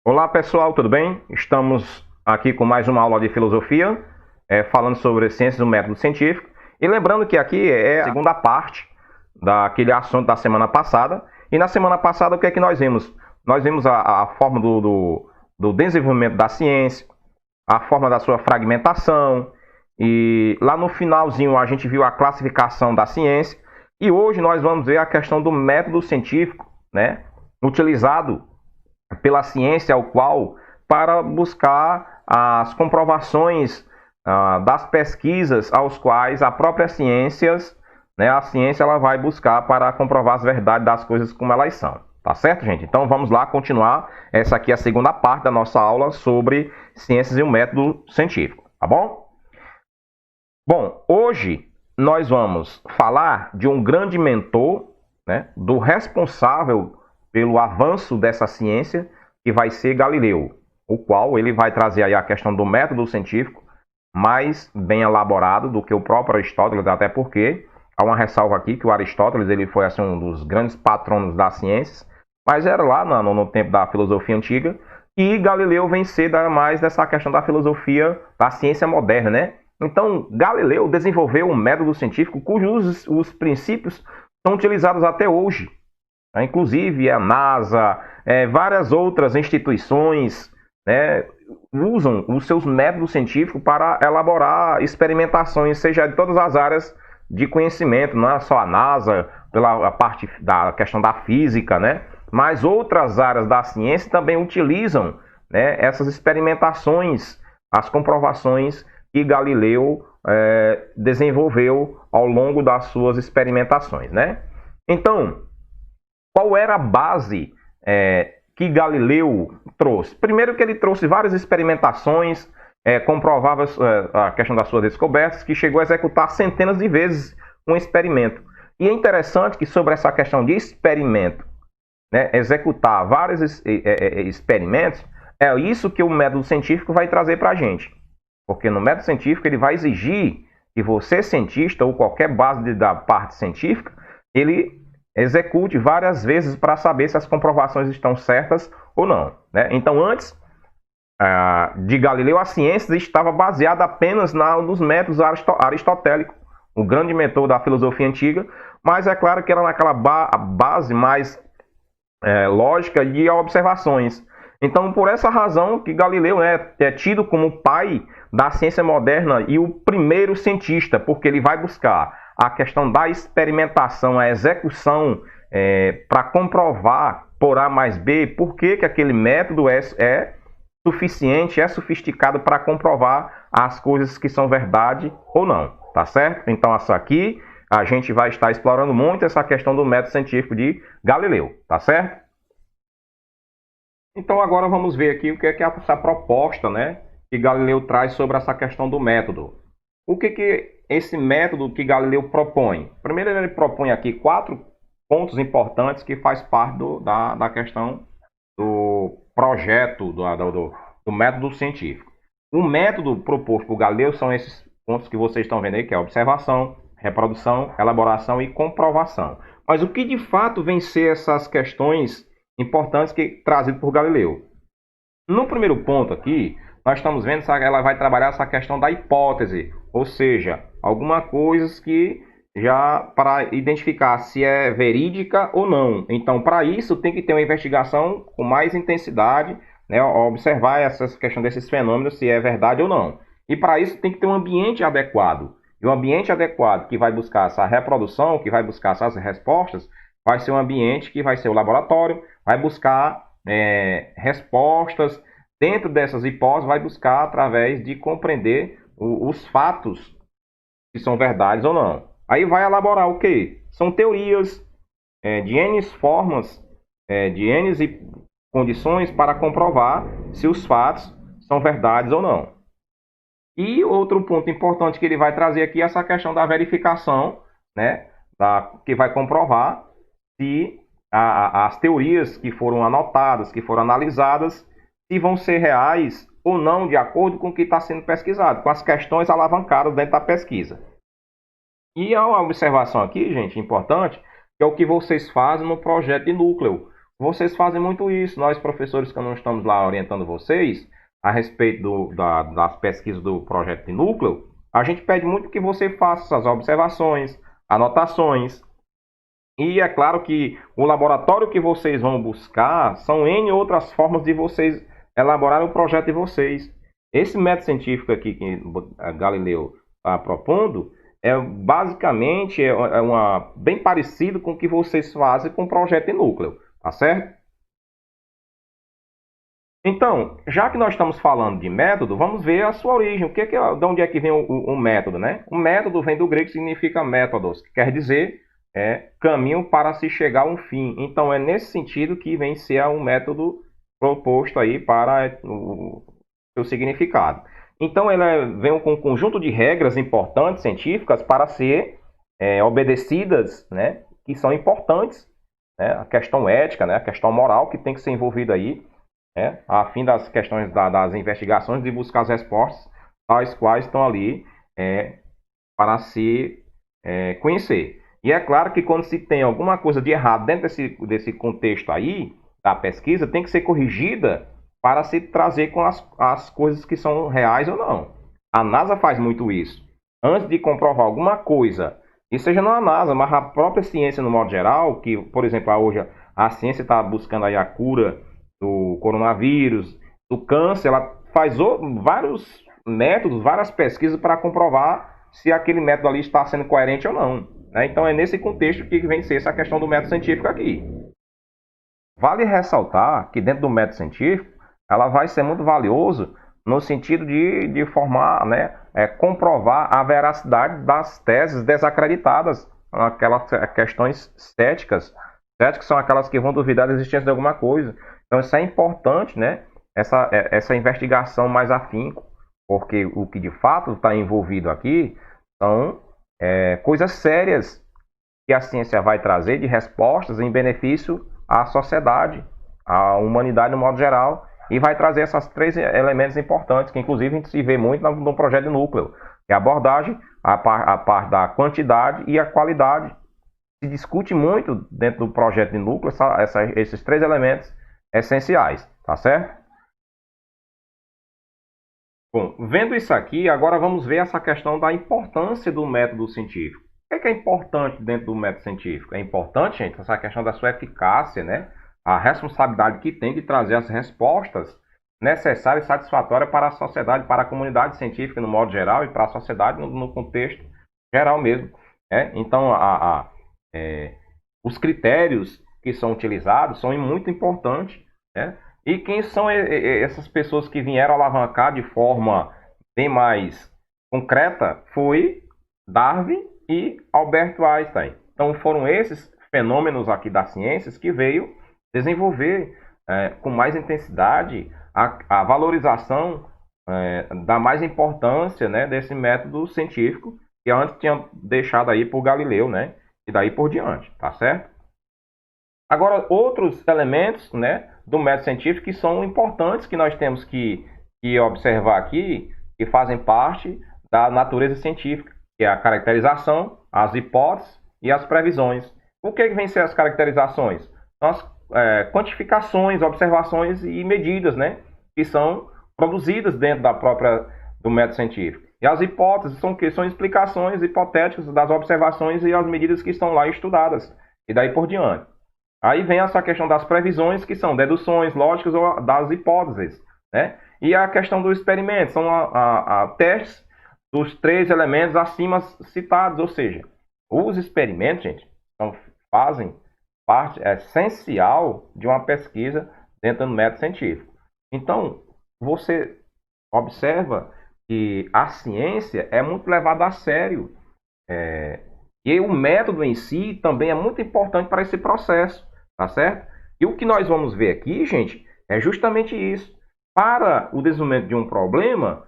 Olá pessoal, tudo bem? Estamos aqui com mais uma aula de filosofia, falando sobre ciências do método científico. E lembrando que aqui é a segunda parte daquele assunto da semana passada. E na semana passada o que é que nós vimos? Nós vimos a forma do desenvolvimento da ciência, a forma da sua fragmentação. E lá no finalzinho a gente viu a classificação da ciência. E hoje nós vamos ver a questão do método científico, né, utilizado pela ciência, ao qual para buscar as comprovações das pesquisas aos quais a própria ciência, né, a ciência ela vai buscar para comprovar as verdades das coisas como elas são. Tá certo, gente? Então vamos lá continuar. Essa aqui é a segunda parte da nossa aula sobre ciências e o método científico, tá bom? Bom, hoje nós vamos falar de um grande mentor, né, do responsável pelo avanço dessa ciência, que vai ser Galileu, o qual ele vai trazer aí a questão do método científico mais bem elaborado do que o próprio Aristóteles, até porque há uma ressalva aqui que o Aristóteles ele foi assim, um dos grandes patronos das ciências, mas era lá no tempo da filosofia antiga, e Galileu vem ser mais dessa questão da filosofia, da ciência moderna, né? Então, Galileu desenvolveu um método científico cujos os princípios são utilizados até hoje. Inclusive a NASA, várias outras instituições, né, usam os seus métodos científicos para elaborar experimentações, seja de todas as áreas de conhecimento, não é só a NASA, pela parte da questão da física, né, mas outras áreas da ciência também utilizam, né, essas experimentações, as comprovações que Galileu desenvolveu ao longo das suas experimentações, né? Então, qual era a base que Galileu trouxe? Primeiro que ele trouxe várias experimentações, comprovava a questão das suas descobertas, que chegou a executar centenas de vezes um experimento. E é interessante que sobre essa questão de experimento, né, executar vários experimentos, é isso que o método científico vai trazer para a gente. Porque no método científico ele vai exigir que você, cientista, ou qualquer base da parte científica, ele execute várias vezes para saber se as comprovações estão certas ou não, né? Então, antes de Galileu, a ciência estava baseada apenas nos métodos aristotélicos, o grande mentor da filosofia antiga, mas é claro que era naquela base mais lógica de observações. Então, por essa razão que Galileu é tido como o pai da ciência moderna e o primeiro cientista, porque ele vai buscar a questão da experimentação, a execução, para comprovar por A mais B por que aquele método é suficiente, é sofisticado para comprovar as coisas que são verdade ou não, tá certo? Então, essa aqui a gente vai estar explorando muito essa questão do método científico de Galileu, tá certo? Então agora vamos ver aqui o que é essa proposta, né, que Galileu traz sobre essa questão do método. O que esse método que Galileu propõe? Primeiro ele propõe aqui 4 pontos importantes que faz parte da questão do projeto do método científico. O método proposto por Galileu são esses pontos que vocês estão vendo aí, que é observação, reprodução, elaboração e comprovação. Mas o que de fato vem ser essas questões importantes que trazido por Galileu? No primeiro ponto aqui, nós estamos vendo que ela vai trabalhar essa questão da hipótese, ou seja, alguma coisa que já para identificar se é verídica ou não. Então, para isso tem que ter uma investigação com mais intensidade, né, observar essa questão desses fenômenos, se é verdade ou não. E para isso tem que ter um ambiente adequado. E o ambiente adequado que vai buscar essa reprodução, que vai buscar essas respostas, vai ser um ambiente que vai ser o laboratório, vai buscar respostas dentro dessas hipóteses, vai buscar através de compreender os fatos que são verdades ou não. Aí vai elaborar o quê? São teorias de N formas, de N condições para comprovar se os fatos são verdades ou não. E outro ponto importante que ele vai trazer aqui é essa questão da verificação, né, que vai comprovar se as teorias que foram anotadas, que foram analisadas, se vão ser reais ou não, de acordo com o que está sendo pesquisado, com as questões alavancadas dentro da pesquisa. E há uma observação aqui, gente, importante, que é o que vocês fazem no projeto de núcleo. vocês fazem muito isso. Nós, professores que não estamos lá orientando vocês a respeito das pesquisas do projeto de núcleo, a gente pede muito que você faça essas observações, anotações. E é claro que o laboratório que vocês vão buscar são N outras formas de vocês elaborarem o projeto de vocês. Esse método científico aqui que Galileu está propondo é basicamente bem parecido com o que vocês fazem com o projeto de núcleo, tá certo? Então, já que nós estamos falando de método, vamos ver a sua origem. De onde é que vem o método, né? O método vem do grego, significa métodos, que quer dizer caminho para se chegar a um fim. Então, é nesse sentido que vem ser um método proposto aí para o seu significado. Então, vem com um conjunto de regras importantes, científicas, para ser obedecidas, né? Que são importantes, né? A questão ética, né? A questão moral que tem que ser envolvida aí, a fim das questões das investigações de buscar as respostas, tais quais estão ali para se conhecer. E é claro que quando se tem alguma coisa de errado dentro desse contexto aí, da pesquisa, tem que ser corrigida para se trazer com as coisas que são reais ou não. A NASA faz muito isso. Antes de comprovar alguma coisa, e seja não a NASA, mas a própria ciência no modo geral, que, por exemplo, hoje a ciência está buscando aí a cura do coronavírus, do câncer, ela faz vários métodos, várias pesquisas para comprovar se aquele método ali está sendo coerente ou não. Né? Então é nesse contexto que vem ser essa questão do método científico aqui. Vale ressaltar que dentro do método científico, ela vai ser muito valioso no sentido de formar, né, comprovar a veracidade das teses desacreditadas, aquelas questões céticas. Céticas são aquelas que vão duvidar da existência de alguma coisa. Então isso é importante, né? Essa investigação mais afinco, porque o que de fato está envolvido aqui são coisas sérias que a ciência vai trazer de respostas em benefício à sociedade, à humanidade no modo geral, e vai trazer esses três elementos importantes, que inclusive a gente se vê muito no projeto de núcleo, que é a abordagem, a parte da quantidade e a qualidade. Se discute muito dentro do projeto de núcleo esses três elementos essenciais, tá certo? Bom, vendo isso aqui, agora vamos ver essa questão da importância do método científico. O que é importante dentro do método científico? É importante, gente, essa questão da sua eficácia, né? A responsabilidade que tem de trazer as respostas necessárias e satisfatórias para a sociedade, para a comunidade científica no modo geral e para a sociedade no contexto geral mesmo. Então, os critérios que são utilizados são muito importantes, né? E quem são essas pessoas que vieram alavancar de forma bem mais concreta foi Darwin e Albert Einstein. Então foram esses fenômenos aqui das ciências que veio desenvolver com mais intensidade a valorização da mais importância, né, desse método científico que antes tinha deixado aí por Galileu, né, e daí por diante, tá certo? Agora, outros elementos, né, do método científico que são importantes que nós temos que observar aqui, que fazem parte da natureza científica, que é a caracterização, as hipóteses e as previsões. O que vem ser as caracterizações? São as quantificações, observações e medidas, né, que são produzidas dentro do método científico. E as hipóteses são explicações hipotéticas das observações e as medidas que estão lá estudadas, e daí por diante. Aí vem essa questão das previsões, que são deduções lógicas ou das hipóteses, né? E a questão do experimento, são testes dos três elementos acima citados, ou seja, os experimentos, gente, fazem parte essencial de uma pesquisa dentro do método científico. Então, você observa que a ciência é muito levada a sério. E o método em si também é muito importante para esse processo, tá certo? E o que nós vamos ver aqui, gente, é justamente isso. Para o desenvolvimento de um problema,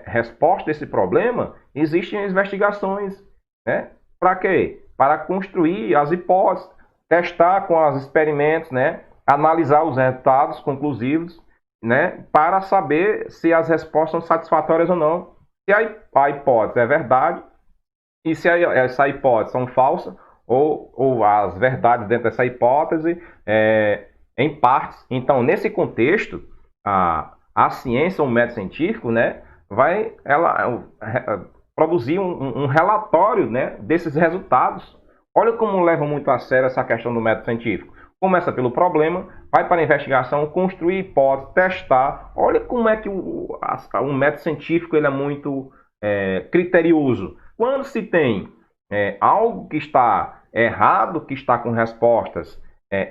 resposta desse problema, existem investigações, né? Para quê? Para construir as hipóteses, testar com os experimentos, né? Analisar os resultados conclusivos, né? Para saber se as respostas são satisfatórias ou não. Se a hipótese é verdade, e se essa hipótese são falsas, ou as verdades dentro dessa hipótese em partes. Então, nesse contexto, a ciência, o método científico, né, vai produzir um relatório, né, desses resultados. Olha como leva muito a sério essa questão do método científico. Começa pelo problema, vai para a investigação, construir hipótese, testar. Olha como é que o método científico ele é muito criterioso. Quando se tem algo que está errado, que está com respostas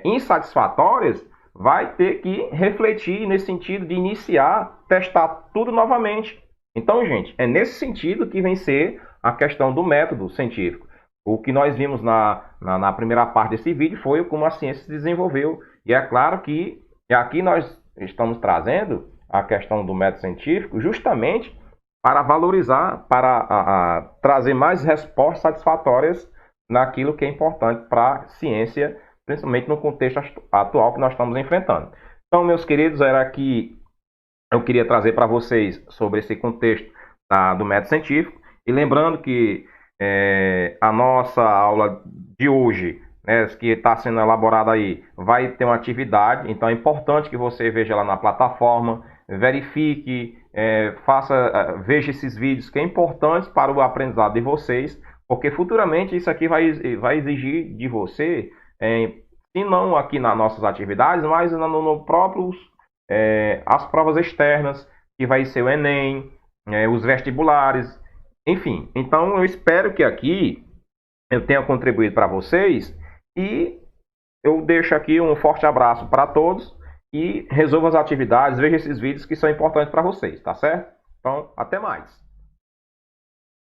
insatisfatórias, vai ter que refletir nesse sentido de iniciar, testar tudo novamente. Então, gente, é nesse sentido que vem ser a questão do método científico. O que nós vimos na primeira parte desse vídeo foi como a ciência se desenvolveu. E é claro que aqui nós estamos trazendo a questão do método científico justamente para valorizar, para trazer mais respostas satisfatórias naquilo que é importante para a ciência, principalmente no contexto atual que nós estamos enfrentando. Então, meus queridos, era que eu queria trazer para vocês sobre esse contexto do método científico. E lembrando que a nossa aula de hoje, né, que está sendo elaborada aí, vai ter uma atividade. Então é importante que você veja lá na plataforma, verifique, veja esses vídeos que é importante para o aprendizado de vocês, porque futuramente isso aqui vai exigir de você, se não aqui nas nossas atividades, mas no próprio as provas externas, que vai ser o Enem, os vestibulares, enfim. Então eu espero que aqui eu tenha contribuído para vocês e eu deixo aqui um forte abraço para todos e resolva as atividades, veja esses vídeos que são importantes para vocês, tá certo? Então, até mais!